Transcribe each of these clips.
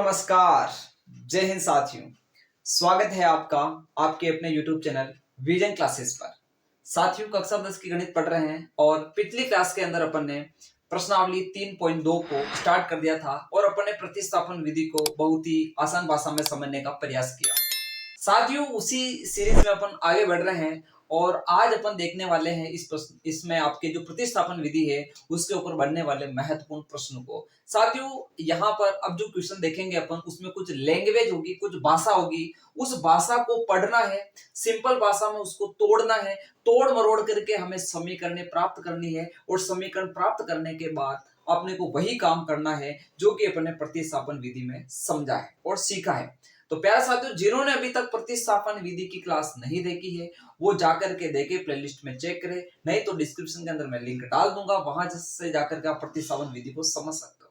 नमस्कार, जय हिंद साथियों। स्वागत है आपका आपके अपने YouTube चैनल विजन क्लासेस पर। साथियों, कक्षा 10 की गणित पढ़ रहे हैं और पिछली क्लास के अंदर अपन ने प्रश्नावली 3.2 को स्टार्ट कर दिया था और अपन ने प्रतिस्थापन विधि को बहुत ही आसान भाषा में समझने का प्रयास किया। साथियों, उसी सीरीज में अपन आगे बढ़ रहे हैं और आज अपन देखने वाले हैं इसमें आपके जो प्रतिस्थापन विधि है उसके ऊपर बनने वाले महत्वपूर्ण प्रश्नों को। साथियों, यहाँ पर अब जो क्वेश्चन देखेंगे अपन उसमें कुछ लैंग्वेज होगी, कुछ भाषा होगी, उस भाषा को पढ़ना है, सिंपल भाषा में उसको तोड़ना है, तोड़ मरोड़ करके हमें समीकरण प्राप्त करनी है और समीकरण प्राप्त करने के बाद अपने को वही काम करना है जो कि अपने प्रतिस्थापन विधि में समझा है और सीखा है। तो प्यारे साथियों, जिन्होंने अभी तक प्रतिस्थापन विधि की क्लास नहीं देखी है वो जाकर के देखे, प्लेलिस्ट में चेक करें, नहीं तो डिस्क्रिप्शन के अंदर मैं लिंक डाल दूंगा, वहां से जाकर के आप प्रतिस्थापन विधि को समझ सकते हो।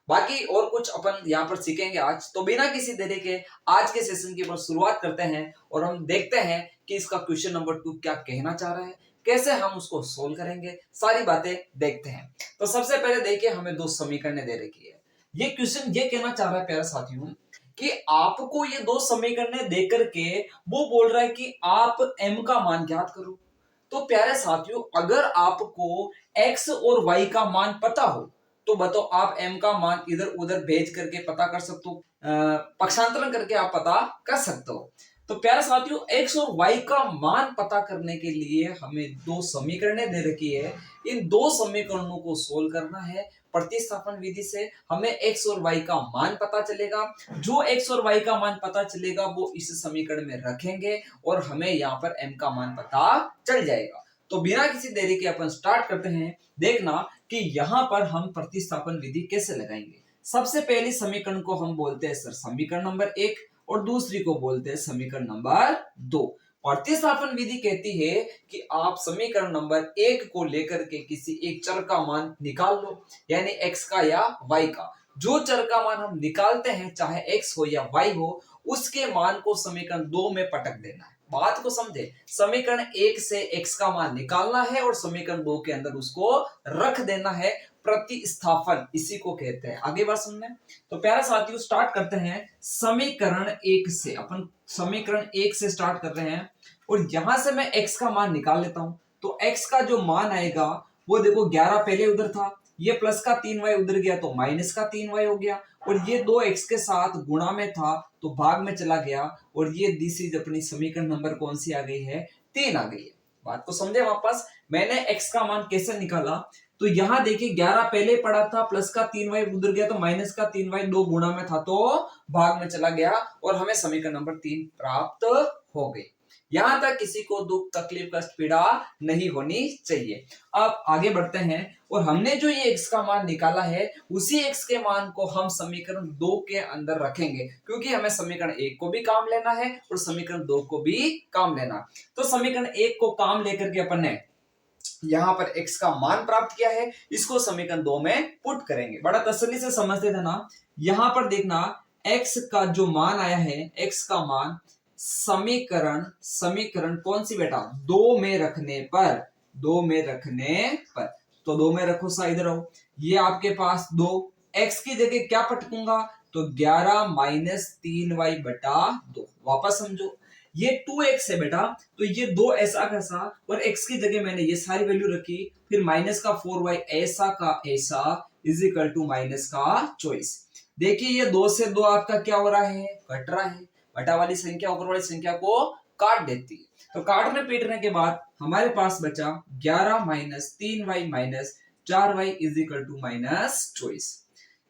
बाकी और कुछ अपन यहाँ पर सीखेंगे आज। तो बिना किसी देरी के आज के सेशन की अपन शुरुआत करते हैं और हम देखते हैं कि इसका क्वेश्चन नंबर 2 क्या कहना चाह रहा है, कैसे हम उसको सोल्व करेंगे, सारी बातें देखते हैं। तो सबसे पहले देखिए, हमें दो समीकरण दे रखी है। ये क्वेश्चन ये कहना चाह रहा है प्यारे साथियों कि आपको ये दो समीकरण देकर के वो बोल रहा है कि आप m का मान ज्ञात करो। तो प्यारे साथियों, अगर आपको x और y का मान पता हो तो बताओ, आप m का मान इधर उधर भेज करके पता कर सकते हो, पक्षांतरण करके आप पता कर सकते हो। तो प्यारे साथियों, x और y का मान पता करने के लिए हमें दो समीकरणें दे रखी है। इन दो समीकरणों को सोल्व करना है प्रतिस्थापन विधि से। हमें x और y का मान पता चलेगा, जो x और y का मान पता चलेगा वो इस समीकरण में रखेंगे और हमें यहाँ पर m का मान पता चल जाएगा। तो बिना किसी देरी के अपन स्टार्ट करते हैं। देखना कि यहाँ पर हम प्रतिस्थापन विधि कैसे लगाएंगे। सबसे पहली समीकरण को हम बोलते हैं सर समीकरण नंबर 1 और दूसरी को बोलते हैं समीकरण नंबर 2। प्रतिस्थापन विधि कहती है कि आप समीकरण नंबर 1 को लेकर के किसी एक चर का मान निकाल लो, यानी x का या y का। जो चर का मान हम निकालते हैं, चाहे x हो या y हो, उसके मान को समीकरण 2 में पटक देना है। बात को समझे, समीकरण 1 से x का मान निकालना है और समीकरण 2 के अंदर उसको रख देना है। प्रतिस्थापन इसी को कहते हैं। आगे बात सुनने। तो प्यारे साथियों, स्टार्ट करते हैं समीकरण 1 से। अपन समीकरण 1 से स्टार्ट कर रहे हैं और यहां से मैं x का मान निकाल लेता हूं। तो x का जो मान आएगा वो देखो, 11 पहले उधर था, ये प्लस का 3y उधर गया तो माइनस का 3y हो गया, और ये 2x के साथ गुणा में था तो भाग में चला गया, और ये दिस इज अपनी समीकरण नंबर कौन सी आ गई है, 3 आ गई है। बात को समझे वापस। मैंने x का मान कैसे निकाला, तो यहां देखिए 11 पहले पड़ा था, प्लस का 3y उधर गया तो माइनस का 3y, 2 गुणा में था तो भाग में चला गया और हमें समीकरण नंबर 3 प्राप्त हो गई। यहां तक किसी को दुख तकलीफ कष्ट पीड़ा नहीं होनी चाहिए। अब आगे बढ़ते हैं और हमने जो ये x का मान निकाला है उसी x के मान को हम समीकरण 2 के अंदर रखेंगे, क्योंकि हमें समीकरण 1 को भी काम लेना है और समीकरण 2 को भी काम लेना। तो समीकरण 1 को काम लेकर के अपन ने यहां पर x का मान प्राप्त किया है, इसको समीकरण 2 में पुट करेंगे। बड़ा तसल्ली से समझते थे ना। यहां पर देखना, x का जो मान आया है, x का मान समीकरण कौन सी बेटा, 2 में रखने पर, 2 में रखने पर, तो 2 में रखो सा, इधर आओ, ये आपके पास 2, x की जगह क्या पटकूंगा, तो 11 माइनस 3y बटा 2। वापस समझो, ये 2x है बेटा, तो ये 2 ऐसा कैसा, और x की जगह मैंने ये सारी वैल्यू रखी, फिर माइनस का 4y ऐसा का ऐसा इज इक्वल टू माइनस का 24। देखिए ये 2 से 2 आपका क्या हो रहा है, कट रहा है। बटा वाली संख्या ऊपर वाली संख्या को काट देती है। तो काटने पीटने के बाद हमारे पास बचा 11 minus 3y minus 4y is equal to minus 24।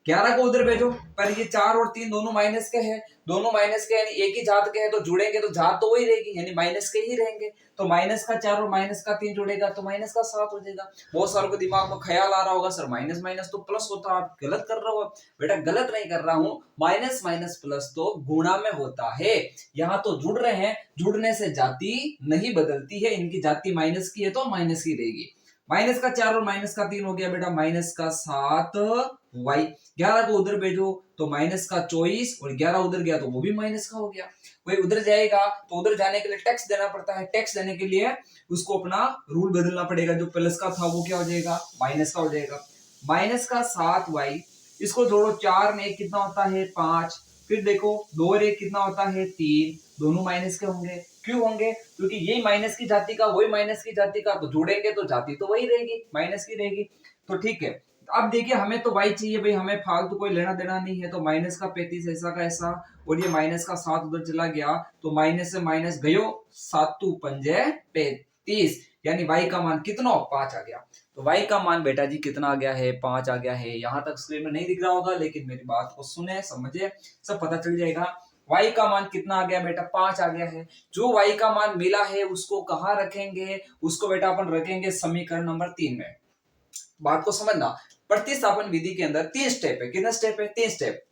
11 को उधर भेजो, पर ये 4 और 3 दोनों माइनस के हैं, दोनों माइनस के यानी एक ही जात के हैं, तो जुड़ेंगे तो जात तो वही रहेगी, यानी माइनस के ही रहेंगे। तो माइनस का 4 और माइनस का 3 जुड़ेगा तो माइनस का 7 हो जाएगा। बहुत सारों को दिमाग में ख्याल आ रहा होगा, सर माइनस माइनस तो प्लस होता है, आप गलत कर रहे हो। बेटा गलत नहीं कर रहा हूं, माइनस माइनस प्लस तो गुणा में होता है। यहाँ तो जुड़ रहे हैं, जुड़ने से जाति नहीं बदलती है, इनकी जाति माइनस की है तो माइनस ही रहेगी। माइनस का 4 और माइनस का 3 हो गया बेटा माइनस का 7y। 11 को उधर भेजो तो माइनस का 24, और 11 उधर गया तो वो भी माइनस का हो गया। वही उधर जाएगा तो उधर जाने के लिए टैक्स देना पड़ता है, टैक्स देने के लिए उसको अपना रूल बदलना पड़ेगा। जो प्लस का था वो क्या हो जाएगा, माइनस का हो जाएगा। माइनस का 7y, इसको जोड़ो, 4 में कितना होता है 5, फिर देखो 2 और 1 कितना होता है 3, दोनों माइनस के होंगे। क्यों होंगे? क्योंकि यही माइनस की जाति का वही माइनस की जाति का, तो जोड़ेंगे तो जाति तो वही रहेगी, माइनस की रहेगी। तो ठीक है, अब देखिए हमें तो y चाहिए भाई, हमें फालतू कोई लेना देना नहीं है। तो माइनस का 35 ऐसा का ऐसा, और ये माइनस का 7 उधर चला गया, तो माइनस से माइनस गयो, 7 तू पंजे 35, यानी y का मान कितना 5 आ गया। तो y का मान बेटा जी कितना आ गया है 5 आ गया है। यहां तक स्क्रीन में नहीं दिख रहा होगा, लेकिन मेरी बात को सुने समझे, सब पता चल जाएगा। y का मान कितना आ गया बेटा 5 आ गया है। जो y का मान मिला है उसको कहाँ रखेंगे? उसको बेटा अपन रखेंगे समीकरण नंबर 3 में। बात को समझना, प्रतिस्थापन विधि के अंदर 3 स्टेप है। कितने स्टेप है? 3 स्टेप।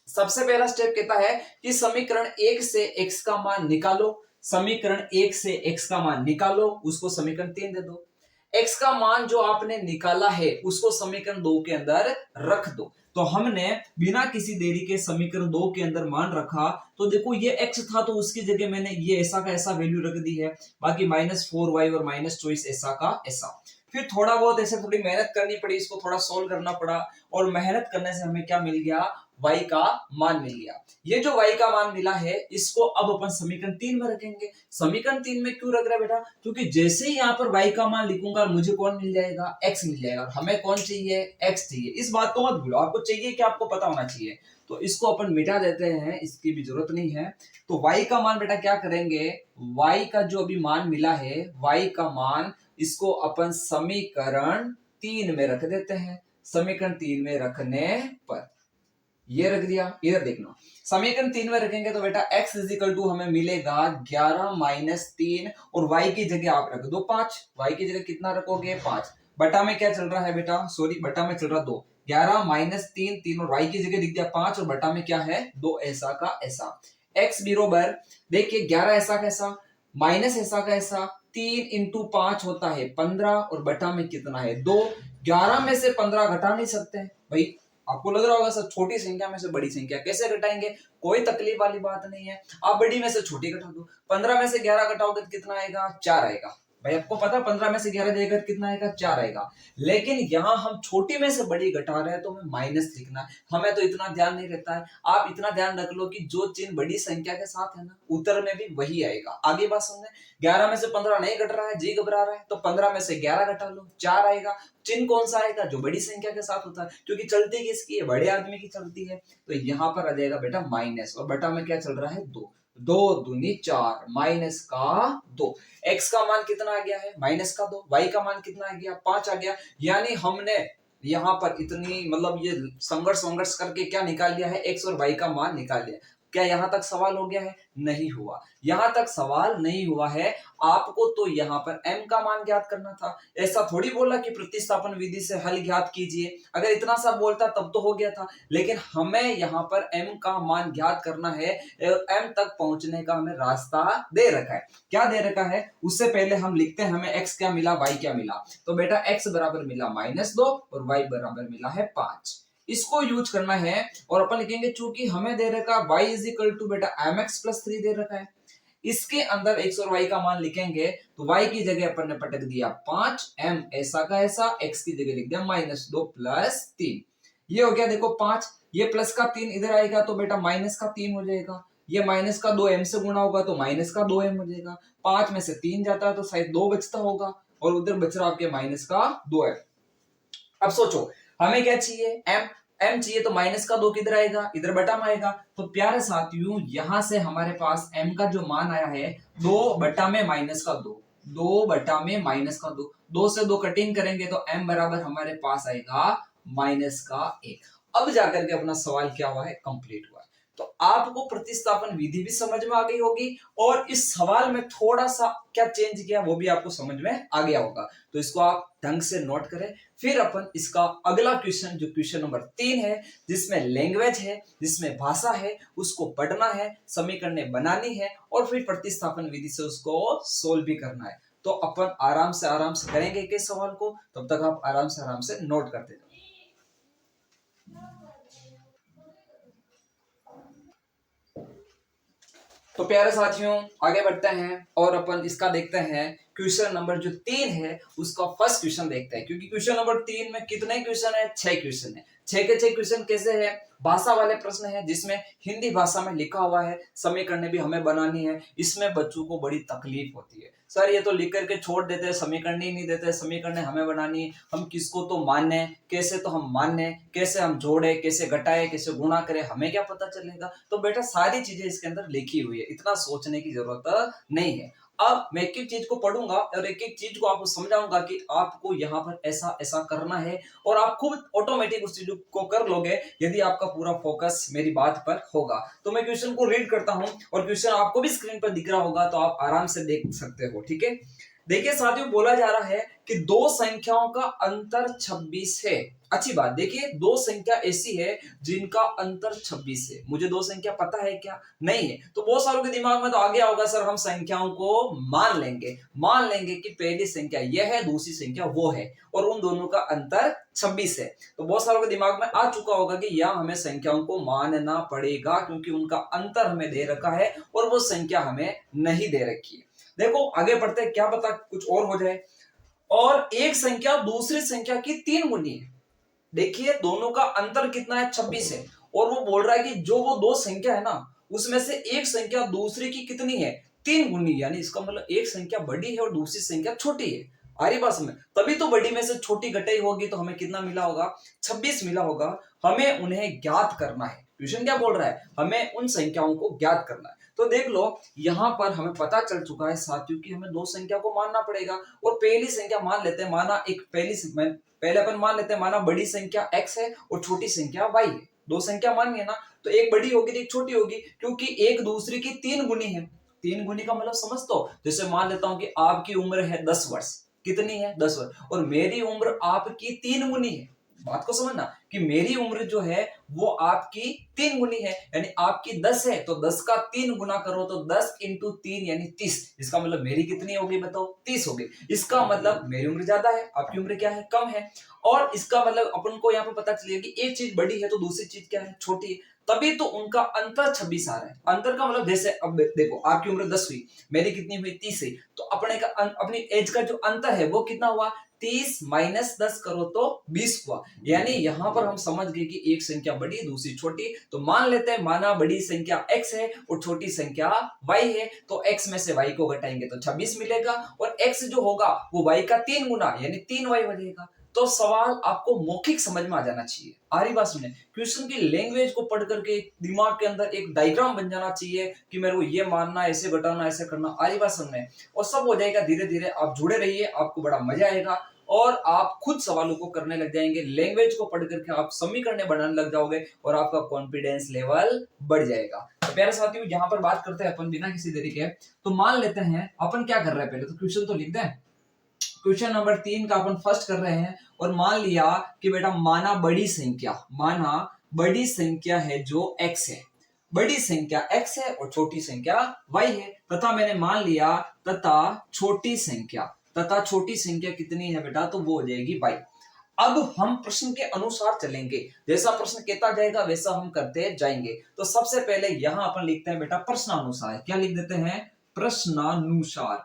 सबसे पहला स्टेप कहता है कि समीकरण 1 से x का मान निकालो। समीकरण 1 से x का मान निकालो, उसको समीकरण 3 दे दो। x का मान जो आपने निकाला है उसको समीकरण 2 के अंदर रख दो। तो हमने बिना किसी देरी के समीकरण 2 के अंदर मान रखा, तो देखो ये x था तो उसकी जगह मैंने ये ऐसा का ऐसा वैल्यू रख दी है, बाकी -4y और -24 ऐसा का ऐसा। फिर थोड़ा बहुत ऐसे थोड़ी मेहनत करनी पड़ी, इसको थोड़ा सोल्व करना पड़ा, और मेहनत करने से हमें क्या मिल गया? y का मान मिल गया। ये जो y का मान मिला है इसको अब अपन समीकरण 3 में रखेंगे। समीकरण 3 में क्यों रख रहे हैं बेटा? क्योंकि जैसे ही यहाँ पर y का मान लिखूंगा मुझे कौन मिल जाएगा? x मिल जाएगा। हमें कौन चाहिए? x चाहिए। इस बात को मत भूलो, आपको चाहिए कि आपको पता होना चाहिए। तो इसको अपन मिटा देते हैं, इसकी भी जरूरत नहीं है। तो y का मान बेटा क्या करेंगे? y का जो अभी मान मिला है, y का मान इसको अपन समीकरण 3 में रख देते हैं। समीकरण 3 में रखने पर ये रख दिया। इधर देखना, समीकरण 3 में रखेंगे तो बेटा x इजिकल टू हमें मिलेगा 11 माइनस 3, और y की जगह आप रख दो 5। y की जगह कितना रखोगे? 5। बटा में क्या चल रहा है बेटा? सॉरी, बटा में चल रहा 2। 11 माइनस 3, 3, और y की जगह दिख गया 5, और बटा में क्या है? 2 ऐसा का ऐसा। x बराबर देखिए 11 ऐसा का ऐसा माइनस ऐसा का ऐसा, 3 इंटू 5 होता है 15, और बटा में कितना है? 2। 11 में से 15 घटा नहीं सकते भाई। आपको लग रहा होगा सर छोटी संख्या में से बड़ी संख्या कैसे घटाएंगे? कोई तकलीफ वाली बात नहीं है, आप बड़ी में से छोटी घटा दो। 15 में से 11 घटाओगे तो कितना आएगा? 4 आएगा। भाई आपको पता 15 में से 11 जाएगा कितना आएगा? 4 आएगा। लेकिन यहाँ हम छोटी में से बड़ी घटा रहे हैं तो हमें माइनस लिखना है, हमें तो इतना ध्यान नहीं रहता है। आप इतना ध्यान रख लो कि जो चिन्ह बड़ी संख्या के साथ है ना, उत्तर में भी वही आएगा। आगे बात समझे, 11 में से 15 नहीं घट रहा है, जी घबरा रहा है, तो 15 में से 11 घटा लो, 4 आएगा। चिन्ह कौन सा आएगा? जो बड़ी संख्या के साथ होता है, क्योंकि चलती किसकी है? बड़े आदमी की चलती है। तो यहाँ पर आ जाएगा बेटा माइनस, और बटा में क्या चल रहा है? 2। 2 दूनी 4, माइनस का 2। x का मान कितना आ गया है? माइनस का 2। y का मान कितना आ गया? 5 आ गया। यानी हमने यहाँ पर इतनी मतलब ये संघर्ष करके क्या निकाल लिया है? x और y का मान निकाल लिया। क्या यहाँ तक सवाल हो गया है? नहीं हुआ, यहाँ तक सवाल नहीं हुआ है। आपको तो यहाँ पर m का मान ज्ञात करना था। ऐसा थोड़ी बोला कि प्रतिस्थापन विधि से हल ज्ञात कीजिए, अगर इतना सा बोलता तब तो हो गया था। लेकिन हमें यहाँ पर m का मान ज्ञात करना है, m तक पहुंचने का हमें रास्ता दे रखा है। क्या दे रखा है? उससे पहले हम लिखते हैं हमें x क्या मिला, y क्या मिला। तो बेटा x बराबर मिला -2 और y बराबर मिला है 5। इसको यूज करना है, और अपन लिखेंगे चूंकि हमें दे रखा y इजिकल टू बेटा mx प्लस 3 दे रखा है, इसके अंदर x और y का मान लिखेंगे तो y की जगह अपन ने पटक दिया 5, m ऐसा का ऐसा, x की जगह लिख दिया -2 प्लस 3। ये हो गया देखो 5, ये प्लस का 3 इधर आएगा तो बेटा माइनस का 3 हो जाएगा। ये माइनस का 2 m से गुणा होगा तो माइनस का 2 m हो जाएगा। 5 में से 3 जाता है तो शायद 2 बचता होगा, और उधर बच रहा आपके माइनस का 2 है। अब सोचो हमें क्या चाहिए? m चाहिए, तो माइनस का 2 किधर आएगा? इधर बटा में आएगा। तो प्यारे साथियों यहां से हमारे पास m का जो मान आया है 2 बटा में माइनस का 2, 2 बटा में माइनस का 2, 2 से 2 कटिंग करेंगे तो m बराबर हमारे पास आएगा माइनस का 1। अब जाकर के अपना सवाल क्या हुआ है? कंप्लीट हुआ है। तो आपको प्रतिस्थापन विधि भी समझ में आ गई होगी, और इस सवाल में थोड़ा सा क्या चेंज किया वो भी आपको समझ में आ गया होगा। तो इसको आप ढंग से नोट करें। फिर अपन इसका अगला क्वेश्चन जो क्वेश्चन नंबर 3 है, जिसमें लैंग्वेज है, जिसमें भाषा है, उसको पढ़ना है, समीकरणें बनानी है, और फिर प्रतिस्थापन विधि से उसको सोल्व भी करना है। तो अपन आराम से करेंगे के सवाल को, तब तक आप आराम से नोट करते जाओ। तो प्यारे साथियों आगे बढ़ते हैं और अपन इसका देखते हैं क्वेश्चन नंबर जो 3 है उसका फर्स्ट क्वेश्चन देखते हैं, क्योंकि क्वेश्चन नंबर 3 में कितने क्वेश्चन है? 6 क्वेश्चन है। 6 के 6 क्वेश्चन कैसे है? भाषा वाले प्रश्न है, जिसमें हिंदी भाषा में लिखा हुआ है, समीकरण भी हमें बनानी है। इसमें बच्चों को बड़ी तकलीफ होती है, सर ये तो लिख करके छोड़ देते हैं, समीकरण ही नहीं देते, समीकरण हमें बनानी है, हम किसको तो माने, कैसे तो हम माने, कैसे हम जोड़े, कैसे घटाए, कैसे गुणा करें, हमें क्या पता चलेगा? तो बेटा सारी चीजें इसके अंदर लिखी हुई है, इतना सोचने की जरूरत नहीं है। अब मैं एक एक चीज को पढ़ूंगा और एक एक चीज को आपको समझाऊंगा कि आपको यहाँ पर ऐसा ऐसा करना है, और आप खुद ऑटोमेटिक उस चीज को कर लोगे यदि आपका पूरा फोकस मेरी बात पर होगा। तो मैं क्वेश्चन को रीड करता हूं, और क्वेश्चन आपको भी स्क्रीन पर दिख रहा होगा, तो आप आराम से देख सकते हो, ठीक है। देखिए साथियों, बोला जा रहा है कि दो संख्याओं का अंतर 26 है। अच्छी बात, देखिए दो संख्या ऐसी है जिनका अंतर 26 है। मुझे दो संख्या पता है क्या? नहीं है। तो बहुत सारों के दिमाग में तो आ गया होगा, सर हम संख्याओं को मान लेंगे कि पहली संख्या यह है, दूसरी संख्या वो है, और उन दोनों का अंतर 26 है। तो बहुत सारों के दिमाग में आ चुका होगा कि यह हमें संख्याओं को मानना पड़ेगा, क्योंकि उनका अंतर हमें दे रखा है और वो संख्या हमें नहीं दे रखी है। देखो आगे बढ़ते हैं, क्या पता कुछ और हो जाए। और एक संख्या दूसरी संख्या की 3 गुनी है। देखिए दोनों का अंतर कितना है? 26 है। और वो बोल रहा है कि जो वो दो संख्या है ना, उसमें से एक संख्या दूसरी की कितनी है? 3 गुनी। यानी इसका मतलब एक संख्या बड़ी है और दूसरी संख्या छोटी है। आ रही बात समझ? तभी तो बड़ी में से छोटी घटाई होगी, तो हमें कितना मिला होगा? 26 मिला होगा। हमें उन्हें ज्ञात करना है। क्वेश्चन क्या बोल रहा है? हमें उन संख्याओं को ज्ञात करना है। तो देख लो, यहां पर हमें पता चल चुका है साथियों कि हमें दो संख्या को मानना पड़ेगा। और पहली संख्या मान लेते हैं, माना एक पहले अपन मान लेते हैं, माना बड़ी संख्या x है और छोटी संख्या y है। दो संख्या मानी है ना, तो एक बड़ी होगी तो एक छोटी होगी, क्योंकि एक दूसरे की 3 गुनी है। 3 गुनी का मतलब समझ तो, जैसे मान लेता हूं कि आपकी उम्र है 10 वर्ष। कितनी है? 10 वर्ष। और मेरी उम्र आपकी 3 गुनी है। बात को समझना कि मेरी उम्र जो है वो आपकी 3 गुनी है। यानी आपकी 10 है तो 10 का 3 गुना करो तो 10 इंटू 3 यानी 30। इसका मतलब मेरी कितनी होगी बताओ? 30 होगी। इसका मतलब मेरी उम्र ज्यादा है, आपकी उम्र क्या है? कम है। और इसका मतलब अपन को यहाँ पे पता चलेगा कि एक चीज बड़ी है तो दूसरी चीज क्या है? छोटी है। तभी तो उनका अंतर 26 आ रहा है। अंतर का मतलब, जैसे अब देखो आपकी उम्र 10 हुई, मेरी कितनी हुई? 30 हुई। तो अपनी एज का जो अंतर है वो कितना हुआ? 30 माइनस 10 करो तो 20 हुआ। यानी यहां पर हम समझ गए कि एक संख्या बड़ी दूसरी छोटी। तो मान लेते हैं, माना बड़ी संख्या x है और छोटी संख्या y है, तो x में से y को घटाएंगे तो 26 मिलेगा, और x जो होगा वो y का 3 गुना यानी 3y बनेगा। तो सवाल आपको मौखिक समझ में आ जाना चाहिए। आ रही बात सुने? क्वेश्चन की लैंग्वेज को पढ़ करके दिमाग के अंदर एक डायग्राम बन जाना चाहिए कि मेरे को ये मानना, ऐसे घटाना, ऐसे करना। आ रही बात सुनने? और सब हो जाएगा धीरे धीरे। आप जुड़े रहिए, आपको बड़ा मजा आएगा और आप खुद सवालों को करने लग जाएंगे। लैंग्वेज को पढ़ करके आप समीकरण बनाने लग जाओगे और आपका कॉन्फिडेंस लेवल बढ़ जाएगा। तो प्यारे साथियों, यहाँ पर बात करते हैं अपन बिना किसी देरी के। तो मान लेते हैं अपन क्या कर रहे हैं, पहले तो क्वेश्चन तो लिख दें। क्वेश्चन नंबर 3 का अपन फर्स्ट कर रहे हैं, और मान लिया कि बेटा माना बड़ी संख्या है जो x है। बड़ी संख्या x है और छोटी संख्या y है, तथा मैंने मान लिया तथा छोटी संख्या कितनी है बेटा? तो वो हो जाएगी y। अब हम प्रश्न के अनुसार चलेंगे, जैसा प्रश्न कहता जाएगा वैसा हम करते जाएंगे। तो सबसे पहले यहां अपन लिखते हैं बेटा प्रश्नानुसार। क्या लिख देते हैं? प्रश्नानुसार।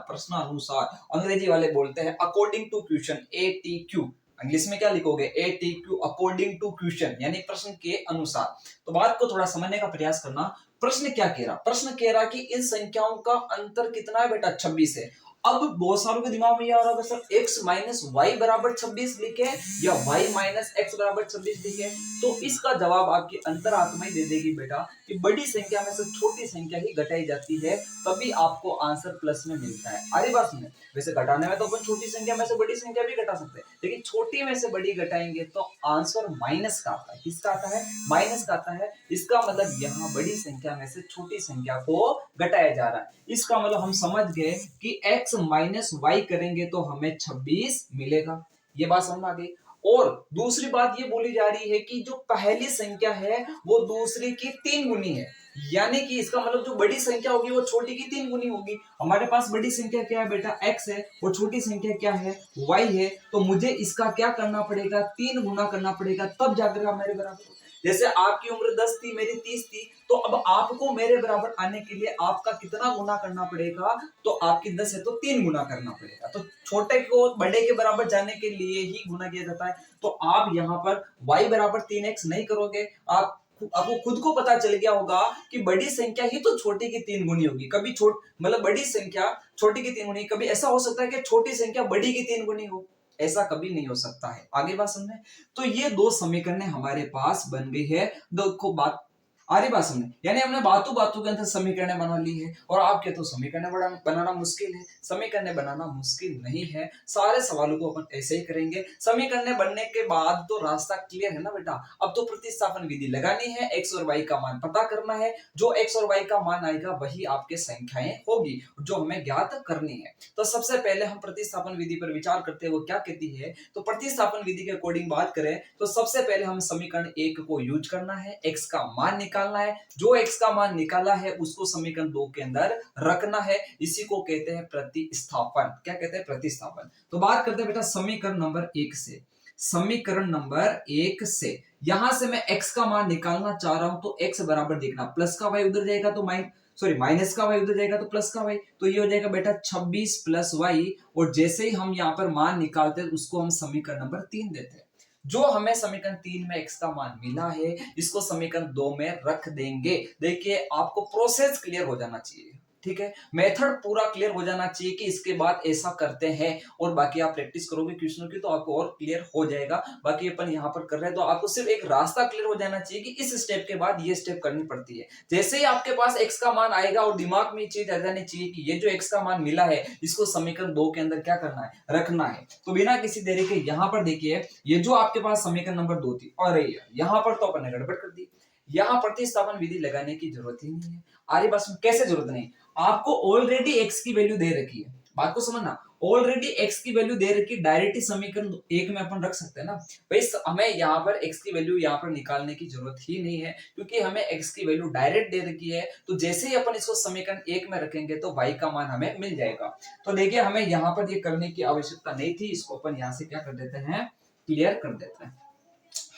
प्रश्नानुसार अंग्रेजी वाले बोलते हैं according to question, ATQ। English में क्या लिखोगे? ATQ, अकॉर्डिंग टू क्वेश्चन, यानी प्रश्न के अनुसार। तो बात को थोड़ा समझने का प्रयास करना। प्रश्न क्या कह रहा? प्रश्न कह रहा कि इन संख्याओं का अंतर कितना है बेटा? 26 है। अब बहुत सारों के दिमाग में ये आ रहा है, सर x माइनस वाई बराबर 26 लिखे या y माइनस एक्स बराबर 26 लिखे। तो इसका जवाब आपकी अंतरात्मा ही दे देगी बेटा कि बड़ी संख्या में से छोटी संख्या ही घटाई जाती है, तभी आपको आंसर प्लस में मिलता है। अरे बात सुने, वैसे घटाने में तो अपन छोटी संख्या में से बड़ी संख्या भी घटा सकते हैं, लेकिन छोटी में से बड़ी घटाएंगे तो आंसर माइनस का आता है। किसका आता है? माइनस का आता है। इसका मतलब यहाँ बड़ी संख्या में से छोटी संख्या को घटाया जा रहा है। इसका मतलब हम समझ गए कि x माइनस वाई करेंगे तो हमें 26 मिलेगा। ये बात समझ आ गई। और दूसरी बात ये बोली जा रही है कि जो पहली संख्या है वो दूसरी की 3 गुनी है, यानी कि इसका मतलब जो बड़ी संख्या होगी वो छोटी की 3 गुनी होगी। हमारे पास बड़ी संख्या क्या है बेटा? x है, और छोटी संख्या क्या है? y है। तो मुझे इसका क्या करना पड़ेगा? 3 गुना करना पड़ेगा, तब जाकर मेरे बराबर होता है। जैसे आपकी उम्र 10 थी, मेरी 30 थी, तो अब आपको मेरे बराबर आने के लिए आपका कितना गुना करना पड़ेगा? तो आपकी 10 है तो 3 गुना करना पड़ेगा। तो छोटे को बड़े के बराबर जाने के लिए ही गुना किया जाता है। तो आप यहाँ पर y बराबर 3x नहीं करोगे, आपको खुद को पता चल गया होगा कि बड़ी संख्या ही तो छोटी की 3 गुनी होगी। कभी मतलब बड़ी संख्या छोटी की 3 गुनी, कभी ऐसा हो सकता है कि छोटी संख्या बड़ी की 3 गुनी हो? ऐसा कभी नहीं हो सकता है। आगे बात समझे? तो ये दो समीकरण हमारे पास बन गई है। देखो बात आ रही बात समझे? यानी हमने बातों बातों के अंदर समीकरण बना ली है। और आपके तो समीकरण बनाना मुश्किल है, समीकरण बनाना मुश्किल नहीं है। सारे सवालों को अपन ऐसे ही करेंगे। समीकरण बनने के बाद तो रास्ता क्लियर है ना बेटा। अब तो प्रतिस्थापन विधि लगानी है, x और y का मान पता करना है। जो x और y का मान आएगा वही आपके संख्याएं होगी जो हमें ज्ञात करनी है। तो सबसे पहले हम प्रतिस्थापन विधि पर विचार करते हैं, वो क्या कहती है। तो प्रतिस्थापन विधि के अकॉर्डिंग बात करें तो सबसे पहले हम समीकरण 1 को यूज करना है, x का मान निकालना है। जो x का मान निकाला है उसको समीकरण 2 के अंदर रखना है। इसी को कहते हैं प्रतिस्थापन। क्या कहते हैं? प्रतिस्थापन। तो बात करते हैं बेटा समीकरण नंबर 1 से। समीकरण नंबर 1 से यहां से मैं x का मान निकालना चाह रहा हूं, तो x बराबर देखना, प्लस का y उधर जाएगा तो माइनस का y उधर जाएगा तो प्लस का y, तो ये हो जाएगा बेटा 26 प्लस y। और जैसे ही हम यहाँ पर मान निकालते हैं उसको हम समीकरण नंबर 3 देते हैं। जो हमें समीकरण 3 में x का मान मिला है इसको समीकरण 2 में रख देंगे। देखिए आपको प्रोसेस क्लियर हो जाना चाहिए, ठीक है, मेथड पूरा क्लियर हो जाना चाहिए कि इसके बाद ऐसा करते हैं। और बाकी आप प्रैक्टिस करोगे क्वेश्चनों की तो आपको और क्लियर हो जाएगा। बाकी अपन यहाँ पर कर रहे हैं तो आपको सिर्फ एक रास्ता क्लियर हो जाना चाहिए कि इस स्टेप के बाद ये स्टेप करनी पड़ती है। जैसे ही आपके पास x का मान आएगा और दिमाग में चीज आ जानी चाहिए कि ये जो x का मान मिला है इसको समीकरण 2 के अंदर क्या करना है? रखना है। तो बिना किसी देरी के यहाँ पर देखिए, ये जो आपके पास समीकरण नंबर 2 थी और यहाँ पर तो अपन ने गड़बड़ कर दी। यहाँ प्रतिस्थापन विधि लगाने की जरूरत ही नहीं है। आरी बात में कैसे जरूरत नहीं? आपको ऑलरेडी x की वैल्यू दे रखी है, बात को समझना, ऑलरेडी x की वैल्यू दे रखी, डायरेक्ट ही समीकरण 1 में अपन रख सकते हैं ना भाई। हमें यहाँ पर x की वैल्यू यहाँ पर निकालने की जरूरत ही नहीं है क्योंकि हमें x की वैल्यू डायरेक्ट दे रखी है। तो जैसे ही अपन इसको समीकरण 1 में रखेंगे तो y का मान हमें मिल जाएगा। तो देखिए हमें यहाँ पर ये करने की आवश्यकता नहीं थी, इसको अपन यहाँ से क्या कर देते हैं? क्लियर कर देते हैं।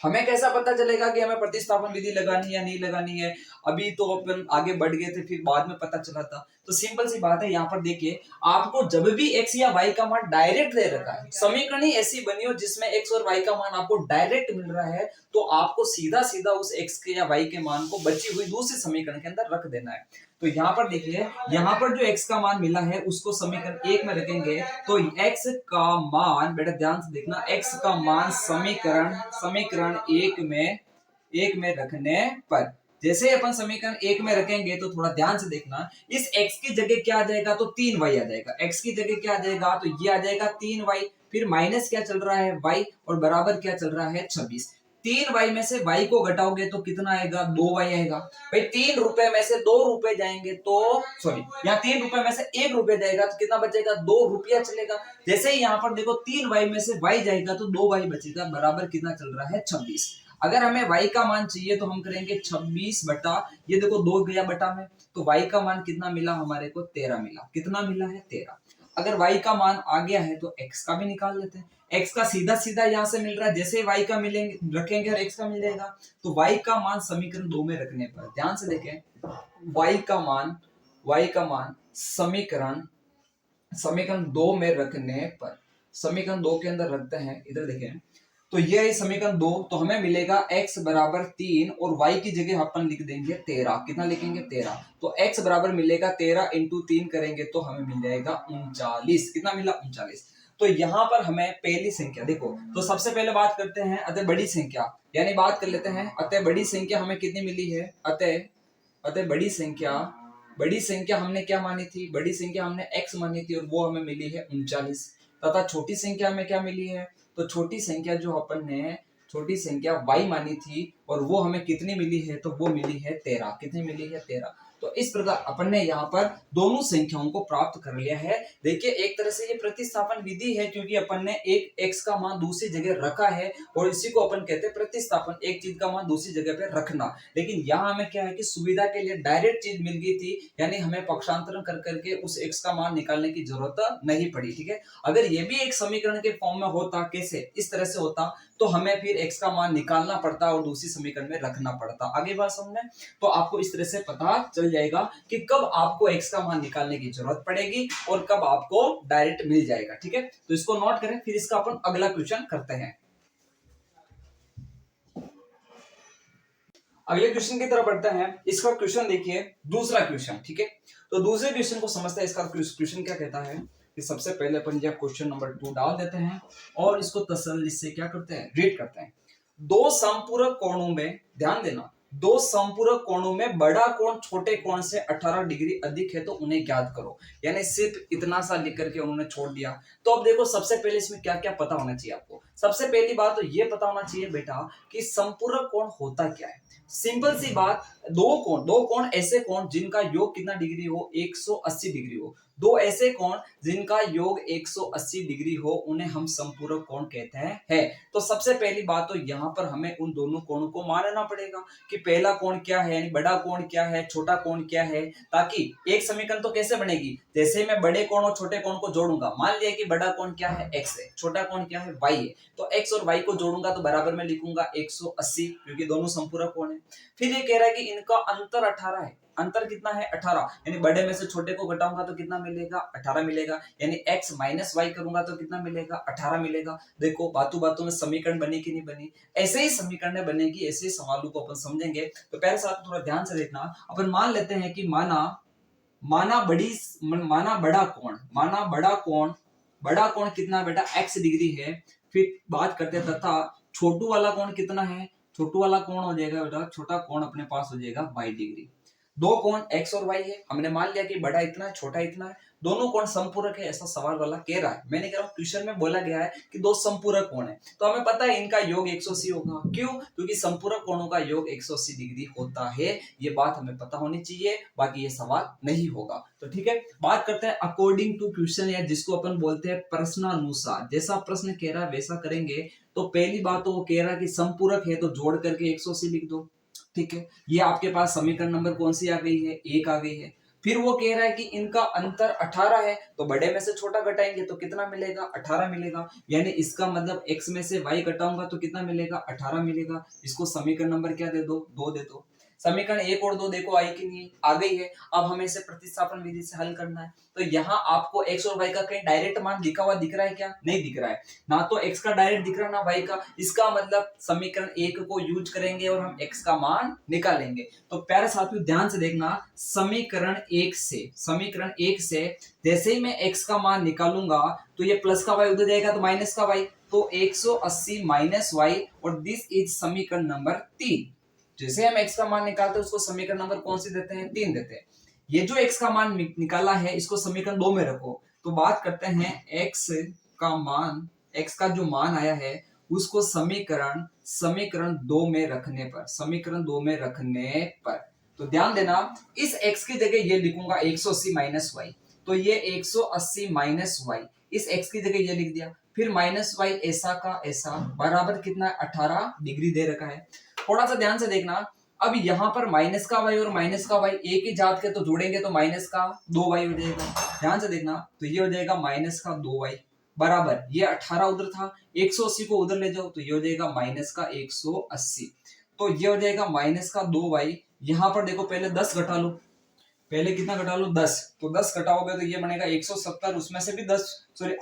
हमें कैसा पता चलेगा कि हमें प्रतिस्थापन विधि लगानी या नहीं लगानी है? अभी तो अपन आगे बढ़ गए थे फिर बाद में पता चला था। तो सिंपल सी बात है, यहाँ पर देखिए आपको जब भी x या y का मान डायरेक्ट दे रखा है, समीकरण ही ऐसी बनी हो जिसमें x और y का मान आपको डायरेक्ट मिल रहा है, तो आपको सीधा सीधा उस x के या y के मान को बची हुई दूसरे समीकरण के अंदर रख देना है। तो यहाँ पर देखिए, यहाँ पर जो x का मान मिला है उसको समीकरण 1 में रखेंगे तो x का मान, बेटा ध्यान से देखना, x का मान समीकरण 1 में रखने पर, जैसे अपन समीकरण 1 में रखेंगे तो थोड़ा ध्यान से देखना, इस x की जगह क्या आ जाएगा? तो 3y आ जाएगा। x की जगह क्या आ जाएगा? तो ये आ जाएगा 3y, फिर माइनस क्या चल रहा है? y, और बराबर क्या चल रहा है? 26। 3y में से y को घटाओगे तो कितना आएगा? 2y आएगा। भाई 3 रुपए में से 2 रुपए जाएंगे तो सॉरी, यहाँ 3 रुपए में से 1 रुपए जाएगा तो कितना बचेगा? 2 रुपया चलेगा। जैसे ही यहाँ पर देखो 3y में से y जाएगा तो 2y बचेगा, बराबर कितना चल रहा है? 26। अगर हमें y का मान चाहिए तो हम करेंगे 26 बटा, ये देखो 2 गया बटा में, तो y का मान कितना मिला हमारे को? 13 मिला। कितना मिला है? 13। अगर y का मान आ गया है तो x का भी निकाल लेते हैं। x का सीधा सीधा यहाँ से मिल रहा है, जैसे y का मिलेंगे रखेंगे और x का मिल जाएगा। तो y का मान समीकरण 2 में रखने पर, ध्यान से देखें, y का मान समीकरण 2 में रखने पर, समीकरण 2 के अंदर रखते हैं, इधर देखें, तो ये है समीकरण 2, तो हमें मिलेगा x बराबर 3 और y की जगह अपन लिख देंगे 13। कितना लिखेंगे? 13। तो x बराबर मिलेगा 13 इंटू 3 करेंगे तो हमें मिल जाएगा 39। कितना मिला? 39। तो यहाँ पर हमें पहली संख्या देखो, तो सबसे पहले बात करते हैं अतः बड़ी संख्या, यानी बात कर लेते हैं अतः बड़ी संख्या हमें कितनी मिली है? अतः बड़ी संख्या हमने क्या मानी थी? बड़ी संख्या हमने x मानी थी और वो हमें मिली है 39। तथा छोटी संख्या हमें क्या मिली है? तो छोटी संख्या जो अपन ने छोटी संख्या y मानी थी और वो हमें कितनी मिली है? तो वो मिली है 13। कितनी मिली है? 13। तो इस प्रकार अपन ने यहाँ पर दोनों संख्याओं को प्राप्त कर लिया है। देखिए एक तरह से ये प्रतिस्थापन विधि है, क्योंकि अपन ने एक x का मान दूसरी जगह रखा है और इसी को अपन कहते हैं प्रतिस्थापन, एक चीज का मान दूसरी जगह पे रखना। लेकिन यहाँ हमें क्या है कि सुविधा के लिए डायरेक्ट चीज मिल गई थी, यानी हमें पक्षांतरण कर करके उस x का मान निकालने की जरूरत नहीं पड़ी। ठीक है, अगर ये भी एक समीकरण के फॉर्म में होता, कैसे इस तरह से होता, तो हमें फिर x का मान निकालना पड़ता और दूसरी समीकरण में रखना पड़ता। आगे बात समझे तो आपको इस तरह से पता चल जाएगा कि कब आपको x का मान निकालने की जरूरत पड़ेगी और कब आपको डायरेक्ट मिल जाएगा। ठीक है, तो इसको नोट करें, फिर इसका अपन अगला क्वेश्चन करते हैं। अगले क्वेश्चन की तरफ बढ़ते हैं। इसका क्वेश्चन देखिए, दूसरा क्वेश्चन। ठीक है, तो दूसरे क्वेश्चन को समझते हैं। इसका क्वेश्चन क्या कहता है कि सबसे पहले अपन यह क्वेश्चन नंबर 2 डाल देते हैं और इसको तसल्ली से क्या करते हैं, रीड करते हैं। दो समपूरक कोणों में, ध्यान देना, दो समपूरक कोणों में बड़ा कोण छोटे कोण से 18 डिग्री अधिक है तो उन्हें ज्ञात करो। यानी सिर्फ इतना सा लिख करके उन्होंने छोड़ दिया। तो अब देखो सबसे पहले इसमें क्या क्या पता होना चाहिए आपको। सबसे पहली बात तो ये पता होना चाहिए बेटा कि समपूरक कोण होता क्या है। सिंपल सी बात, दो कोण ऐसे कोण जिनका योग कितना डिग्री हो, 180 डिग्री हो। दो ऐसे कोण जिनका योग 180 डिग्री हो उन्हें हम समपूरक कोण कहते हैं। तो सबसे पहली बात तो यहाँ पर हमें उन दोनों कोणों को मानना पड़ेगा कि पहला कोण क्या है, यानी बड़ा कोण क्या है, छोटा कोण क्या है, ताकि एक समीकरण तो कैसे बनेगी, जैसे मैं बड़े कोण और छोटे कोण को जोड़ूंगा। मान लिया कि बड़ा कोण क्या है, x है, छोटा कोण क्या है, y है, तो x और y को जोड़ूंगा तो बराबर में लिखूंगा 180, क्योंकि दोनों समपूरक कोण है। फिर ये कह रहा है कि इनका अंतर 18 है। अंतर कितना है, 18, यानी बड़े में से छोटे को घटाऊंगा तो कितना मिलेगा, 18 मिलेगा। यानी x माइनस वाई करूंगा तो कितना मिलेगा, 18 मिलेगा। देखो बातों बातों में समीकरण बनी कि नहीं बनी, ऐसे ही समीकरण बनेगी, ऐसे ही सवालों को अपन समझेंगे। तो पहले साथ थोड़ा ध्यान से देखना। अपन मान लेते हैं कि माना बड़ा कोण कितना बेटा, x डिग्री है। फिर बात करते हैं तथा छोटू वाला कोण कितना है, छोटू वाला कोण हो जाएगा बेटा, छोटा कोण अपने पास हो जाएगा y डिग्री। दो कोण x और y है, हमने मान लिया कि बड़ा इतना है, छोटा इतना है, दोनों कोण समपूरक है, ऐसा सवाल वाला कह रहा है। मैंने कह रहा हूं क्वेश्चन में बोला गया है कि दो समपूरक कोण है, तो हमें पता है इनका योग 180 होगा। क्यों, क्योंकि समपूरक कोणों का योग 180 डिग्री होता है। ये बात हमें पता होनी चाहिए, बाकी ये सवाल नहीं होगा। तो ठीक है, बात करते हैं अकॉर्डिंग टू क्वेश्चन, या जिसको अपन बोलते हैं प्रश्नानुसार। जैसा प्रश्न कह रहा है वैसा करेंगे। तो पहली बात तो वो कह रहा है कि समपूरक है तो जोड़ करके 180 लिख दो। ठीक है, ये आपके पास समीकरण नंबर कौन सी आ गई है, एक आ गई है। फिर वो कह रहा है कि इनका अंतर 18 है, तो बड़े में से छोटा घटाएंगे तो कितना मिलेगा, 18 मिलेगा। यानी इसका मतलब x में से y घटाऊंगा तो कितना मिलेगा, 18 मिलेगा। इसको समीकरण नंबर क्या दे दो, 2 दे दो। समीकरण 1 और 2 देखो आई कि नहीं, आ गई है। अब हमें इसे प्रतिस्थापन विधि से हल करना है। तो यहाँ आपको x और y का कहीं डायरेक्ट मान लिखा हुआ दिख रहा है क्या, नहीं दिख रहा है। ना तो x का डायरेक्ट दिख रहा है ना y का। इसका मतलब समीकरण 1 को यूज करेंगे और हम x का मान निकालेंगे। तो प्यारे साथियों ध्यान से देखना, समीकरण 1 से जैसे ही मैं x का मान निकालूंगा तो ये प्लस का y उधर जाएगा तो माइनस का y, तो 180 माइनस y, और दिस इज समीकरण नंबर 3। जैसे हम x का मान निकालते हैं उसको समीकरण नंबर कौन सी देते हैं, 3 देते हैं। ये जो x का मान निकाला है इसको समीकरण 2 में रखो। तो बात करते हैं x का जो मान आया है उसको समीकरण 2 में रखने पर, तो ध्यान देना, इस x की जगह ये लिखूंगा 180 माइनस वाई। तो ये 180 माइनस वाई, इस x की जगह ये लिख दिया। फिर माइनस वाई ऐसा का ऐसा बराबर कितना, 18 डिग्री दे रखा है। थोड़ा सा ध्यान से देखना, अब यहाँ पर माइनस का y और माइनस का y एक ही जात के, तो जोड़ेंगे तो माइनस का 2y हो जाएगा। ध्यान से देखना, तो ये हो जाएगा माइनस का 2y बराबर, ये 18 उधर था, 180 को उधर ले जाओ तो ये हो जाएगा माइनस का 180। तो ये हो जाएगा माइनस का 2y। यहाँ पर देखो पहले 10 घटा लो, पहले कितना घटा लो, 10। तो 10 घटाओगे तो ये बनेगा 170, उसमें से भी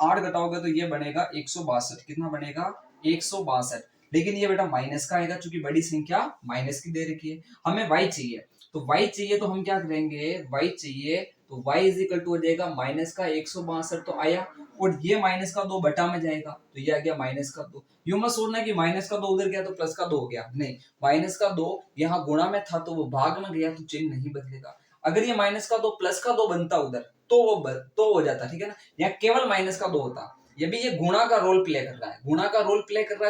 8 घटाओगे तो ये बनेगा 162। कितना बनेगा, 162। लेकिन ये बेटा माइनस का आएगा, क्योंकि बड़ी संख्या माइनस की दे रखी है। हमें y चाहिए, तो y चाहिए तो हम क्या करेंगे, y चाहिए तो y इज इक्वल टू हो जाएगा माइनस का 162 तो आया, और ये माइनस का 2 बटा में जाएगा तो ये आ गया माइनस का 2। यू मत सोचना कि माइनस का 2 उधर गया तो प्लस का 2 हो गया, नहीं, माइनस का 2 यहाँ गुणा में था तो वो भाग में गया तो चिन्ह नहीं बदलेगा। अगर ये माइनस का 2 प्लस का 2 बनता उधर तो हो जाता, ठीक है ना। यहाँ केवल माइनस का 2 होता, ये भी ये गुणा का रोल प्ले कर रहा है,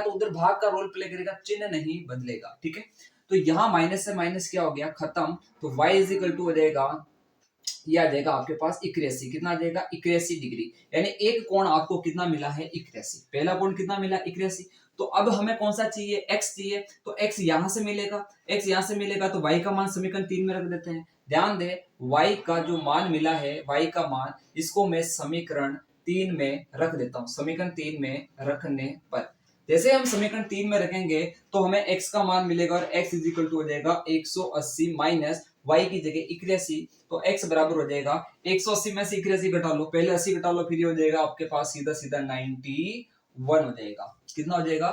तो उधर भाग का रोल प्ले करेगा, चिन्ह नहीं बदलेगा। ठीक है, तो यहाँ माइनस से माइनस क्या हो गया, खत्म। तो y इज इक्वल टू हो जाएगा, ये आ जाएगा आपके पास 81। कितना आ जाएगा, 81 डिग्री। यानी एक कोण आपको कितना मिला है, 81। पहला कोण कितना मिला, 81। तो अब हमें कौन सा चाहिए, x चाहिए। तो x यहां से मिलेगा, x यहां से मिलेगा, तो y का मान समीकरण 3 में रख देते हैं। ध्यान दे, y का जो मान मिला है, y का मान, इसको मैं समीकरण 3 में रख देता हूं। समीकरण 3 में रखने पर जैसे हम समीकरण 3 में रखेंगे तो हमें x का मान मिलेगा, और x इज इक्वल टू हो जाएगा 180 माइनस y की जगह 81। तो x बराबर हो जाएगा 180 में से 81 घटा लो, पहले 80 घटा लो, फिर ये हो जाएगा आपके पास सीधा सीधा 91 हो जाएगा। कितना हो जाएगा,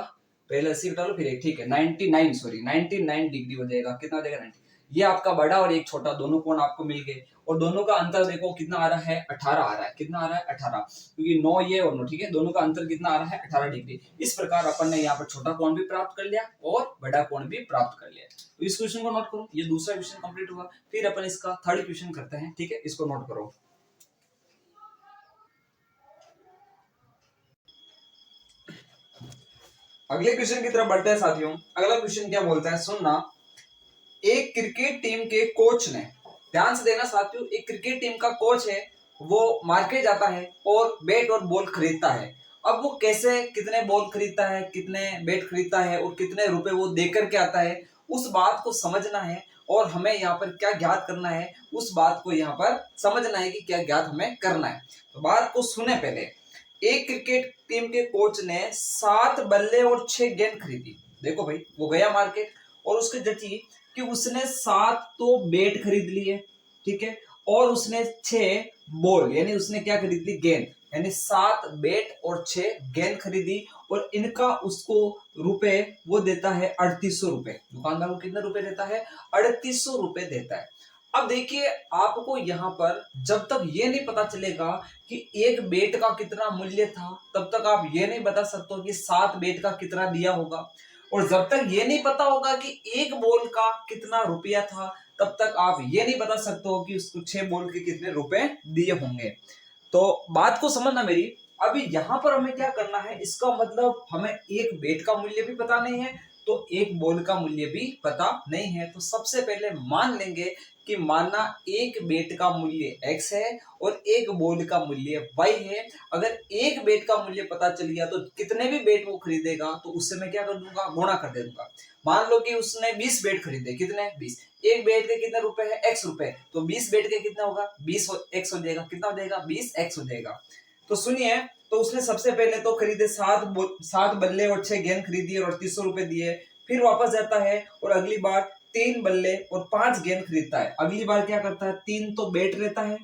पहले 80 घटा लो फिर एक, ठीक है 99, सॉरी 99 डिग्री हो जाएगा। कितना हो जाएगा, 90। ये आपका बड़ा और एक छोटा दोनों कोण आपको मिल गए, और दोनों का अंतर देखो कितना आ रहा है, 18 आ रहा है। कितना आ रहा है, 18, क्योंकि 9 ये और 9, ठीक है, दोनों का अंतर कितना आ रहा है, 18 डिग्री। इस प्रकार अपन ने यहाँ पर छोटा कोण भी प्राप्त कर लिया और बड़ा कोण भी प्राप्त कर लिया। तो इस क्वेश्चन को नोट करो, ये दूसरा क्वेश्चन कंप्लीट हुआ। फिर अपन इसका थर्ड क्वेश्चन करते हैं, ठीक है, इसको नोट करो। अगले क्वेश्चन की तरफ बढ़ते हैं साथियों। अगला क्वेश्चन क्या बोलता है, सुनना। एक क्रिकेट टीम के कोच ने, ध्यान से देना साथियों, एक क्रिकेट टीम का कोच है, वो मार्केट जाता है और बैट और बॉल खरीदता है। अब वो कैसे, कितने बॉल खरीदता है, कितने बैट खरीदता है और कितने रुपए वो देकर के आता है, उस बात को समझना है। और हमें यहाँ पर क्या ज्ञात करना है, उस बात को यहाँ पर समझना है कि क्या ज्ञात हमें करना है। तो बात को सुने पहले। एक क्रिकेट टीम के कोच ने 7 बल्ले और 6 गेंद खरीदी। देखो भाई, वो गया मार्केट और उसके जची कि उसने 7 तो बैट खरीद लिए, ठीक है, और उसने 6 बॉल, यानी उसने क्या खरीद ली, गेंद, यानी 7 बैट और 6 गेंद खरीदी। और इनका उसको रुपए वो देता है 3800 रुपए। दुकानदार को कितने रुपए देता है, 3800 रुपए देता है। अब देखिए, आपको यहाँ पर जब तक ये नहीं पता चलेगा कि एक बेट का कितना मूल्य था, तब तक आप ये नहीं बता सकते हो कि 7 बेट का कितना दिया होगा। और जब तक ये नहीं पता होगा कि एक बॉल का कितना रुपया था, तब तक आप ये नहीं बता सकते हो कि उसको 6 बॉल के कितने रुपए दिए होंगे। तो बात को समझना मेरी। अभी यहाँ पर हमें क्या करना है, इसका मतलब हमें एक बेट का मूल्य भी पता नहीं है, तो एक बॉल का मूल्य भी पता नहीं है। तो सबसे पहले मान लेंगे कि माना एक बेट का मूल्य x है और एक बॉल का मूल्य y है। अगर एक बेट का मूल्य पता चल गया तो कितने भी बेट वो खरीदेगा, तो उससे मैं क्या कर दूंगा, गुणा कर दे दूंगा। मान लो कि उसने 20 बेट खरीदे, कितने, 20। एक बेट के कितने रुपए है, x रुपए, तो 20 बेट के कितना होगा, 20x हो जाएगा। कितना हो जाएगा, 20x हो जाएगा। तो सुनिए, तो उसने सबसे पहले तो खरीदे 7 बल्ले और 6 गेंद खरीदी और 3800 रुपए दिए। फिर वापस जाता है और अगली बार 3 बल्ले और 5 गेंद खरीदता है। अगली बार क्या करता है, 3 तो बैट लेता है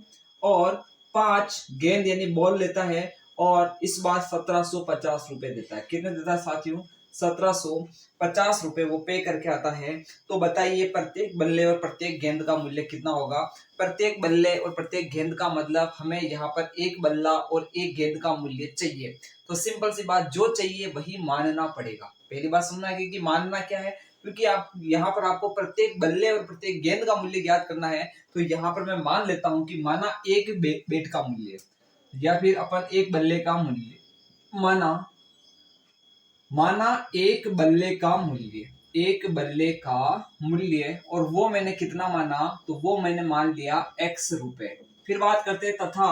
और 5 गेंद यानी बॉल लेता है, और इस बार 1750 रुपए देता है। कितने देता है साथियों, 1750 रुपए वो पे करके आता है। तो बताइए, प्रत्येक बल्ले और प्रत्येक गेंद का मूल्य कितना होगा। प्रत्येक बल्ले और प्रत्येक गेंद का मतलब हमें यहाँ पर एक बल्ला और एक गेंद का मूल्य चाहिए। तो सिंपल सी बात, जो चाहिए वही मानना पड़ेगा। पहली बात समझना है कि मानना क्या है, क्योंकि आप यहाँ पर आपको प्रत्येक बल्ले और प्रत्येक गेंद का मूल्य ज्ञात करना है। तो यहाँ पर मैं मान लेता हूं कि माना एक बेट का मूल्य, या फिर अपन एक बल्ले का मूल्य, माना एक बल्ले का मूल्य, एक बल्ले का मूल्य, और वो मैंने कितना माना, तो वो मैंने मान लिया x रुपए। फिर बात करते हैं, तथा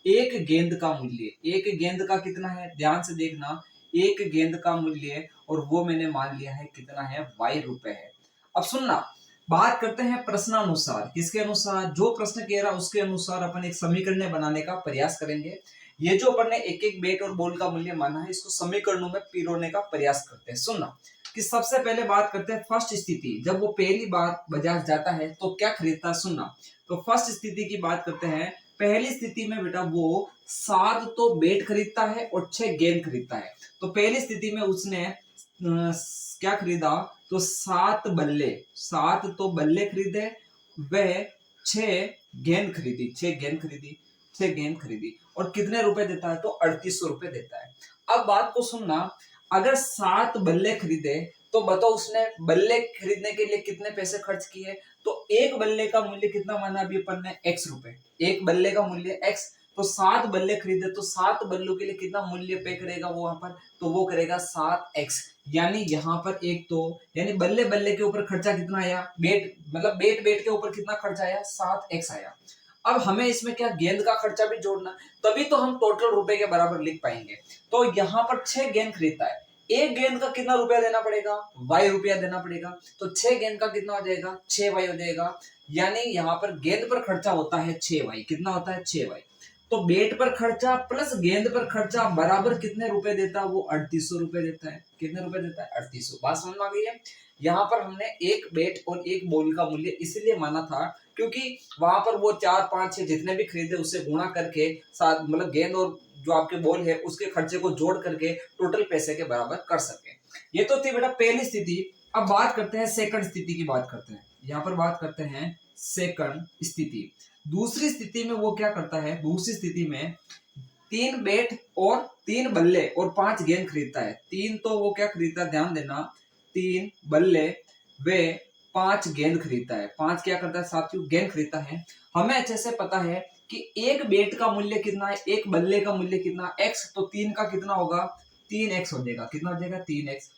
एक गेंद का मूल्य, एक गेंद का कितना है, ध्यान से देखना, एक गेंद का मूल्य, और वो मैंने मान लिया है कितना है, y रुपए है। अब सुनना, बात करते हैं प्रश्नानुसार। किसके अनुसार, जो प्रश्न कह रहा उसके अनुसार अपन एक समीकरण बनाने का प्रयास करेंगे। ये जो अपन ने एक एक बैट और बॉल का मूल्य माना है, इसको समीकरणों में पिरोने का प्रयास करते हैं। सुनना कि सबसे पहले बात करते हैं फर्स्ट स्थिति, जब वो पहली बार बाजार जाता है तो क्या खरीदता है। सुनना, तो फर्स्ट स्थिति की बात करते हैं। पहली स्थिति में बेटा वो 7 तो बैट खरीदता है और 6 गेंद खरीदता है। तो पहली स्थिति में उसने क्या खरीदा, तो 7 बल्ले, 7 तो बल्ले खरीदे, वह 6 गेंद खरीदी, 6 गेंद खरीदी, 6 गेंद खरीदी, और कितने रुपए देता है, तो 3800 रुपए देता है। अब बात को सुनना, अगर 7 बल्ले खरीदे तो बताओ उसने बल्ले खरीदने के लिए कितने पैसे खर्च किए। तो एक बल्ले का मूल्य कितना माना अभी अपन ने, x रुपए, एक बल्ले का मूल्य x, तो 7 बल्ले खरीदे तो 7 बल्लों के लिए कितना मूल्य पे करेगा वो वहां पर, तो वो करेगा 7x। यानी यहाँ पर एक तो यानी बल्ले बल्ले के ऊपर खर्चा कितना आया, बेट मतलब बेट बेट के ऊपर कितना खर्चा आया, 7x आया। अब हमें इसमें क्या गेंद का खर्चा भी जोड़ना, तभी तो हम टोटल रुपए के बराबर लिख पाएंगे। तो यहाँ पर 6 गेंद खरीदता है, एक गेंद का कितना रुपया देना पड़ेगा, y रुपया देना पड़ेगा। तो 6 गेंद का कितना हो जाएगा, 6y हो जाएगा। यानी यहाँ पर गेंद पर खर्चा होता है 6y, कितना होता है 6y। तो बेट पर खर्चा प्लस गेंद पर खर्चा बराबर कितने रुपए देता है, वो 3800 रुपए देता है। कितने रुपए देता है, 3800। बात समझ में आ गई है। यहाँ पर हमने एक बेट और एक बॉल का मूल्य इसलिए माना था क्योंकि वहां पर वो 4 5 6 जितने भी खरीदे उससे गुणा करके साथ मतलब गेंद और जो आपके बॉल है उसके खर्चे को जोड़ करके टोटल पैसे के बराबर कर सके। ये तो थी बेटा पहली स्थिति। अब बात करते हैं सेकंड स्थिति की, बात करते हैं यहाँ पर बात करते हैं सेकंड स्थिति। दूसरी स्थिति में वो क्या करता है, दूसरी स्थिति में 3 बैट और 3 बल्ले और 5 गेंद खरीदता है। 3 तो वो क्या खरीदता है, ध्यान देना, 3 बल्ले वे 5 गेंद खरीदता है। 5 क्या करता है साथियों, गेंद खरीदता है। हमें अच्छे से पता है कि एक बैट का मूल्य कितना है, एक बल्ले का मूल्य कितना x, तो 3 का कितना होगा, 3x हो जाएगा। कितना हो जाएगा, 3x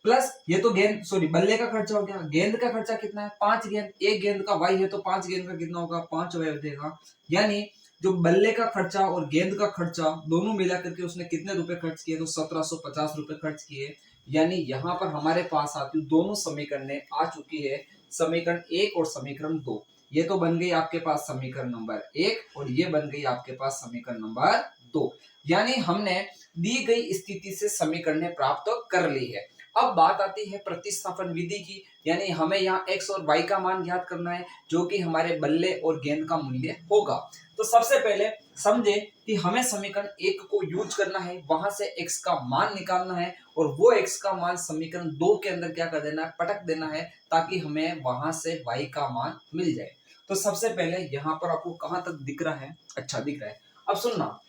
प्लस ये तो गेंद सॉरी बल्ले का खर्चा हो गया। गेंद का खर्चा कितना है, 5 गेंद, एक गेंद का y है तो 5 गेंद का कितना होगा, 5y हो जाएगा। यानी जो बल्ले का खर्चा और गेंद का खर्चा दोनों मिला करके उसने कितने रुपए खर्च किए, तो 1750 रुपए खर्च किए। यानी यहाँ पर हमारे पास आती दोनों समीकरण आ चुकी है, समीकरण 1 और समीकरण 2। ये तो बन गई आपके पास समीकरण नंबर 1 और ये बन गई आपके पास समीकरण नंबर 2। यानी हमने दी गई स्थिति से समीकरण प्राप्त कर ली है। अब बात आती है प्रतिस्थापन विधि की, यानी हमें यहाँ x और y का मान ज्ञात करना है जो कि हमारे बल्ले और गेंद का मूल्य होगा। तो सबसे पहले समझे कि हमें समीकरण 1 को यूज करना है, वहां से x का मान निकालना है और वो x का मान समीकरण 2 के अंदर क्या कर देना है, पटक देना है, ताकि हमें वहां से y का मान मिल जाए। तो सबसे पहले यहाँ पर आपको कहां तक दिख रहा है, अच्छा दिख रहा है। अब सुनना,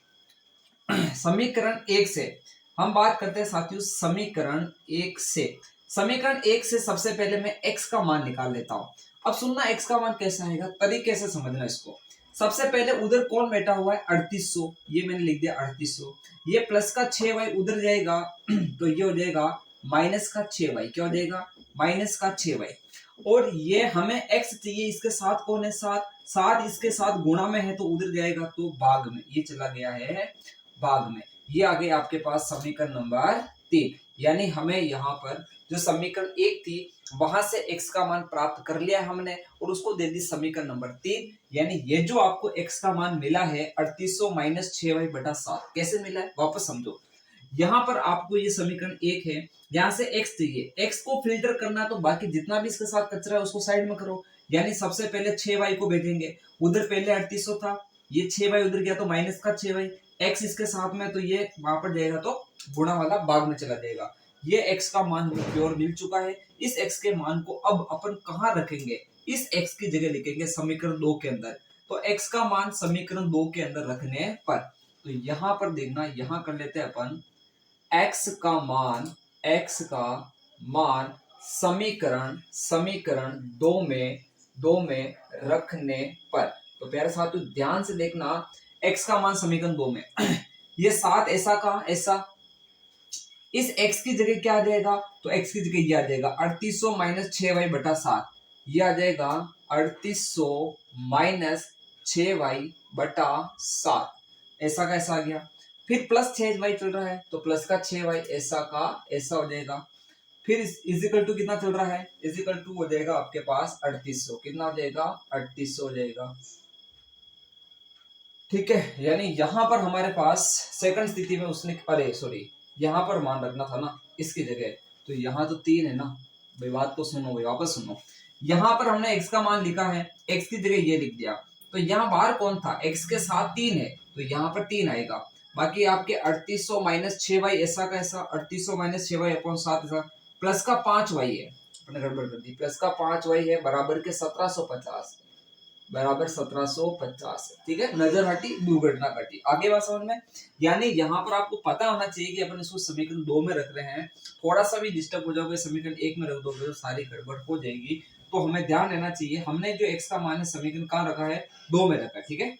समीकरण 1 से हम बात करते हैं साथियों, समीकरण 1 से, समीकरण 1 से सबसे पहले मैं x का मान निकाल लेता हूं। अब सुनना x का मान कैसे आएगा, तरीके से समझना इसको। सबसे पहले उधर कौन बैठा हुआ है, 3800, ये मैंने लिख दिया 3800। ये प्लस का 6y उधर जाएगा तो ये हो जाएगा माइनस का 6y, क्या हो जाएगा, माइनस का 6y। और ये हमें x चाहिए, इसके साथ कौन है, 7, 7 इसके साथ गुणा में है तो उधर जाएगा तो भाग में, ये चला गया है भाग में। ये आ गई आपके पास समीकरण नंबर 3। यानी हमें यहाँ पर जो समीकरण 1 थी वहां से x का मान प्राप्त कर लिया हमने और उसको दे दी समीकरण नंबर 3। यानी ये जो आपको x का मान मिला है 3800 माइनस 6y बटा 7, कैसे मिला है वापस समझो। यहाँ पर आपको ये समीकरण 1 है, यहाँ से x चाहिए, x को फिल्टर करना तो बाकी जितना भी इसके साथ कचरा है उसको साइड में करो। यानी सबसे पहले 6y को भेजेंगे, उधर पहले 3800 था, ये 6y उधर गया तो माइनस का 6y, x इसके साथ में तो ये वहां पर जाएगा तो गुणा वाला भाग में चला जाएगा। ये x का मान हमें प्योर मिल चुका है। इस x के मान को अब अपन कहाँ रखेंगे, इस x की जगह लिखेंगे समीकरण 2 के अंदर। तो x का मान समीकरण 2 के अंदर रखने पर तो यहाँ पर देखना, यहाँ कर लेते हैं अपन x का मान समीकरण 2 में रखने पर। तो प्यारे साथियों ध्यान से देखना, x का मान समीकरण 2 में ये 7 ऐसा का ऐसा, इस x की जगह क्या आ जाएगा, तो x की जगह ये आ जाएगा 3800 माइनस 6y बटा 7, ये आ जाएगा 3800 माइनस 6y बटा 7, ऐसा का ऐसा आ गया। फिर प्लस 6y चल रहा है तो प्लस का 6y ऐसा का ऐसा हो जाएगा। फिर इजिकल टू कितना चल रहा है, इजिकल टू हो जाएगा आपके पास 3800, कितना हो जाएगा 3800 हो जाएगा। ठीक है, यानी यहाँ पर हमारे पास सेकंड स्थिति में उसने, अरे सॉरी यहाँ पर मान रखना था ना इसकी जगह, तो यहाँ तो 3 है ना भाई, बात तो सुनो भाई, वापस सुनो। यहाँ पर हमने x का मान लिखा है, x की जगह ये लिख दिया, तो यहाँ बाहर कौन था, x के साथ 3 है तो यहाँ पर 3 आएगा। बाकी आपके 3800 माइनस 6y ऐसा का ऐसा, 3800 माइनस 6y अपॉन 7 ऐसा, प्लस का 5y है, अपने गड़बड़ कर दी, प्लस का 5y है बराबर के 1750, बराबर 1750। ठीक है, नजर हटी दुर्घटना घटी, आगे बात समझ में। यानी यहाँ पर आपको पता होना चाहिए कि अपन इसको समीकरण 2 में रख रहे हैं, थोड़ा सा भी डिस्टर्ब हो जाओगे समीकरण 1 में रख दोगे तो सारी गड़बड़ हो जाएगी। तो हमें ध्यान रहना चाहिए, हमने जो x का मान है समीकरण कहाँ रखा है, 2 में रखा है। ठीक है,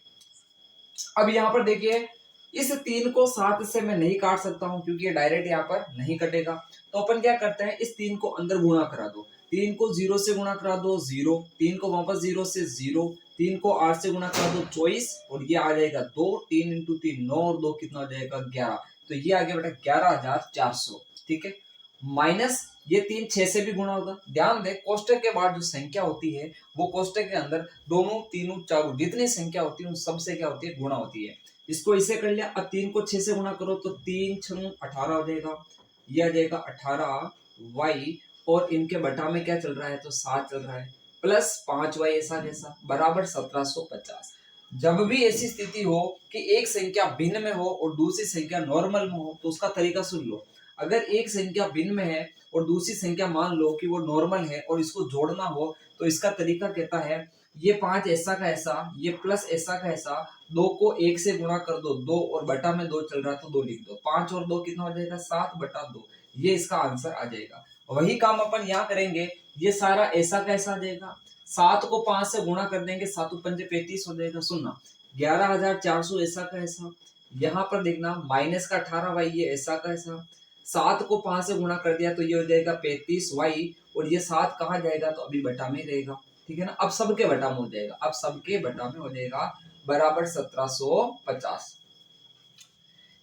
अब यहाँ पर देखिए इस 3 को 7 से मैं नहीं काट सकता हूँ क्योंकि ये डायरेक्ट यहाँ पर नहीं कटेगा। तो अपन क्या करते हैं, इस 3 को अंदर गुणा करा दो, 3 को 0 से गुणा करा दो 0, 3 को वापस 0 से 0, 3 को 8 से गुणा करा दो 24 और ये आ जाएगा 2, 3 इंटू 3 9 और 2 कितना हो जाएगा 11। तो ये आ गया बेटा 11,400। ठीक है, माइनस ये 3 6 से भी गुणा होगा। ध्यान दे कोष्टक के बाद जो संख्या होती है वो कोष्टक के अंदर दोनों तीनों चारों जितनी संख्या होती है उन सबसे क्या होती है, गुणा होती है। इसको इसे कर लिया। अब 3 को 6 से गुणा करो तो 3 6 18 हो जाएगा, ये आ जाएगा 18y और इनके बटा में क्या चल रहा है, तो 7 चल रहा है, प्लस 5y ऐसा कैसा बराबर 1750। जब भी ऐसी स्थिति हो कि एक संख्या भिन्न में हो और दूसरी संख्या नॉर्मल में हो तो उसका तरीका सुन लो। अगर एक संख्या भिन्न में है और दूसरी संख्या मान लो कि वो नॉर्मल है और इसको जोड़ना हो तो इसका तरीका कहता है ये 5 ऐसा का ऐसा, ये प्लस ऐसा का ऐसा, 2 को 1 से गुणा कर दो 2 और बटा में 2 चल रहा है तो 2 लिख दो, 5 और 2 कितना हो जाएगा 7/2। ये इसका आंसर आ जाएगा। वही काम अपन यहाँ करेंगे, ये सारा ऐसा का ऐसा आ जाएगा, 7 को 5 से गुणा कर देंगे 7 पंजे 35 हो जाएगा। सुनना 11,400 ऐसा का ऐसा, यहाँ पर देखना माइनस का 18 भाई ये ऐसा का ऐसा, 7 को 5 से गुणा कर दिया तो ये हो जाएगा 35y और ये 7 कहाँ जाएगा, तो अभी बटा में रहेगा। ठीक है ना, अब सबके बटा में हो जाएगा, अब सबके बटा में हो जाएगा बराबर 1750।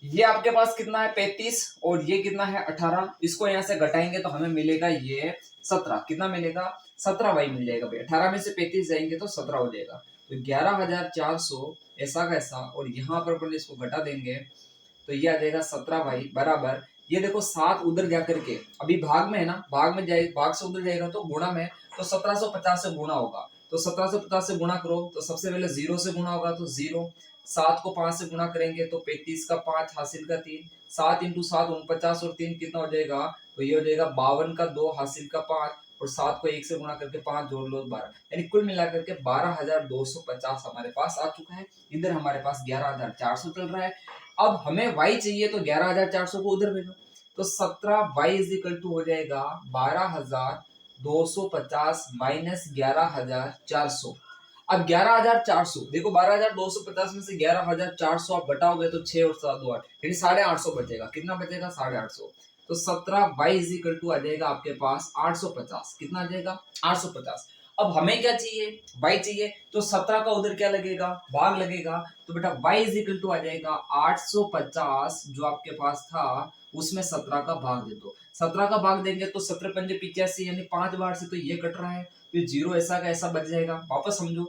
ये आपके पास कितना है 35 और ये कितना है 18, इसको यहाँ से घटाएंगे तो हमें मिलेगा ये 17, कितना मिलेगा 17y मिल जाएगा भाई, 18 में से 35 जाएंगे तो 17 हो जाएगा। तो 11,400 ऐसा कैसा और यहाँ पर अपन इसको घटा देंगे तो ये आ जाएगा 17y बराबर, ये देखो 7 उधर जाकर के अभी भाग में है ना, भाग में जाए, भाग से उधर जाएगा तो गुणा में, तो 1750 से गुणा होगा, तो 1750 से गुणा करो तो सबसे पहले 0 से गुणा होगा तो 0, 7 को 5 से गुणा करेंगे तो 35 का 5 हासिल का 3, 7 इंटू 7 49 और 3 कितना हो जाएगा, तो ये हो जाएगा 52 का 2 हासिल का 5 और 7 को 1 से गुणा करके 5 जोड़ लो 12, यानी कुल मिलाकर के 12,250 हमारे पास आ चुका है। इधर हमारे पास 11,400 चल रहा है। अब हमें y चाहिए तो 11,400 को उधर भेजो, तो 17y इज इक्वल टू हो जाएगा 12,250 माइनस 11,400। अब 11,400 देखो 12,250 में से 11,400 आप घटाओगे तो 6 और 7 2 8 यानी 850 बचेगा, कितना बचेगा 850। तो 17y इज इक्वल टू आ जाएगा आपके पास 850, कितना आ जाएगा 850। अब हमें क्या चाहिए, y चाहिए, तो 17 का उधर क्या लगेगा, भाग लगेगा, तो बेटा y इज इक्वल टू आ जाएगा 850 जो आपके पास था उसमें 17 का भाग दे दो, 17 का भाग देंगे तो 17 पंजे 85 यानी 5 बार से तो ये कट रहा है, फिर 0 ऐसा का ऐसा बच जाएगा। वापस समझो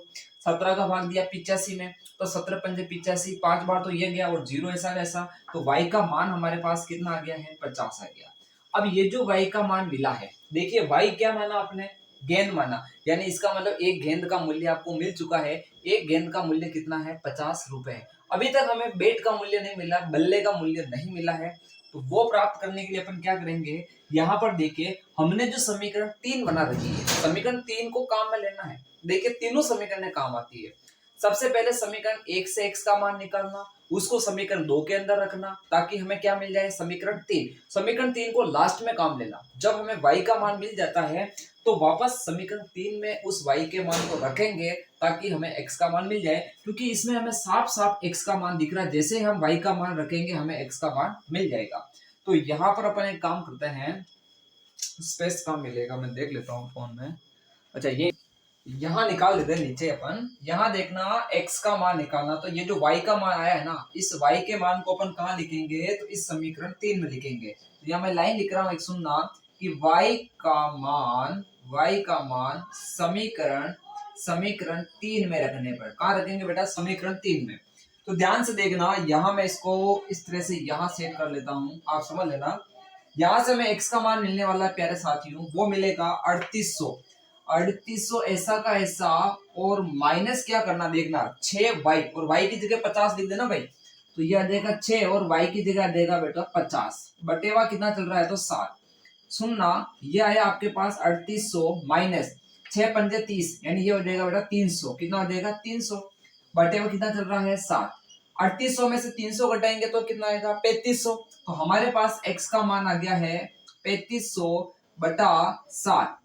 17 का भाग दिया 85 में तो 17 पंजे 85, 5 बार तो ये गया और 0 ऐसा का ऐसा, तो y का मान हमारे पास कितना आ गया है 50 आ गया। अब ये जो y का मान मिला है, देखिए y क्या माना आपने, गेंद माना, यानी इसका मतलब एक गेंद का मूल्य आपको मिल चुका है। एक गेंद का मूल्य कितना है 50 रुपए। अभी तक हमें बैट का मूल्य नहीं मिला, बल्ले का मूल्य नहीं मिला है, तो वो प्राप्त करने के लिए अपन क्या करेंगे, यहाँ पर देखिए हमने जो समीकरण 3 बना रखी है, समीकरण 3 को काम में लेना है। देखिए तीनों समीकरण काम आती है। सबसे पहले समीकरण 1 से x का मान निकालना, उसको समीकरण 2 के अंदर रखना ताकि हमें क्या मिल जाए समीकरण 3। समीकरण 3 को लास्ट में काम लेना, जब हमें y का मान मिल जाता है तो वापस समीकरण 3 में उस y के मान को रखेंगे ताकि हमें x का मान मिल जाए, क्योंकि इसमें हमें साफ साफ x का मान दिख रहा है, जैसे हम y का मान रखेंगे हमें x का मान मिल जाएगा। तो यहाँ पर अपन एक काम करते हैं, स्पेस कम मिलेगा, मैं देख लेता हूँ फोन में। अच्छा ये यहाँ निकाल देते हैं नीचे अपन, यहाँ देखना x का मान निकालना, तो ये जो y का मान आया है ना, इस y के मान को अपन कहाँ लिखेंगे, तो इस समीकरण 3 में लिखेंगे। तो यहाँ मैं लाइन लिख रहा हूँ, एक सुनना कि y का मान समीकरण 3 में रखने पर, कहाँ रखेंगे बेटा समीकरण 3 में। तो ध्यान से देखना, यहाँ मैं इसको इस तरह से यहाँ सेट कर लेता हूँ, आप समझ लेना। यहाँ से हमें x का मान मिलने वाला प्यारे साथियों वो मिलेगा 3800 ऐसा का ऐसा, और माइनस क्या करना देखना 6y और y की जगह 50 लिख देना भाई, तो ये आ जाएगा 6 और y की जगह आ जाएगा बेटा 50, बटेवा कितना चल रहा है तो 7। सुनना ये आया आपके पास 3800 माइनस 6 पंजे 30 यानी ये हो जाएगा बेटा 300, कितना हो जाएगा 300, बटेवा कितना चल रहा है 7। 3800 में से 300 घटाएंगे तो कितना आएगा 3500, तो हमारे पास x का मान आ गया है 3500 बटा 7।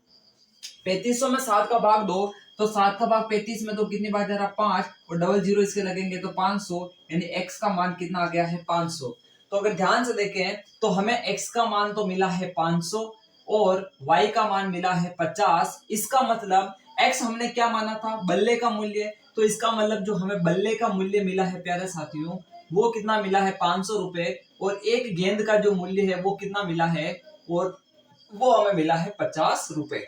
3500 में 7 का भाग दो तो 7 का भाग 35 में तो कितनी बार जा रहा 5 और डबल जीरो इसके लगेंगे तो 500, यानी x का मान कितना आ गया है 500। तो अगर ध्यान से देखें तो हमें x का मान तो मिला है 500 और y का मान मिला है 50। इसका मतलब x हमने क्या माना था, बल्ले का मूल्य, तो इसका मतलब जो हमें बल्ले का मूल्य मिला है प्यारे साथियों वो कितना मिला है 500 रुपए, और एक गेंद का जो मूल्य है वो कितना मिला है, और वो हमें मिला है 50 रुपए।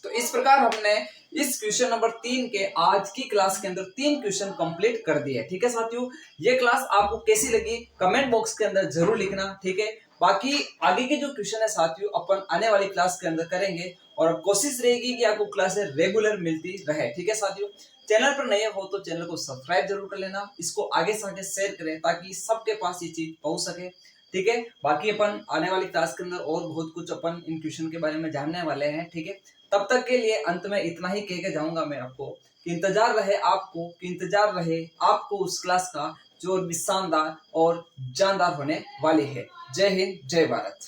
तो इस प्रकार हमने इस क्वेश्चन नंबर 3 के आज की क्लास के अंदर 3 क्वेश्चन कंप्लीट कर दिए। ठीक है साथियों, ये क्लास आपको कैसी लगी कमेंट बॉक्स के अंदर जरूर लिखना। ठीक है, बाकी आगे के जो क्वेश्चन है साथियों अपन आने वाली क्लास के अंदर करेंगे और कोशिश रहेगी कि आपको क्लासें रेगुलर मिलती रहे। ठीक है साथियों, चैनल पर नए हो तो चैनल को सब्सक्राइब जरूर कर लेना, इसको आगे से आगे शेयर करें ताकि सबके पास ये चीज पहुंच सके। ठीक है, बाकी अपन आने वाली क्लास के अंदर और बहुत कुछ अपन इन क्वेश्चन के बारे में जानने वाले हैं। ठीक है, तब तक के लिए अंत में इतना ही कह के जाऊंगा मैं आपको कि इंतजार रहे आपको उस क्लास का जो शानदार और जानदार होने वाली है। जय हिंद, जय भारत।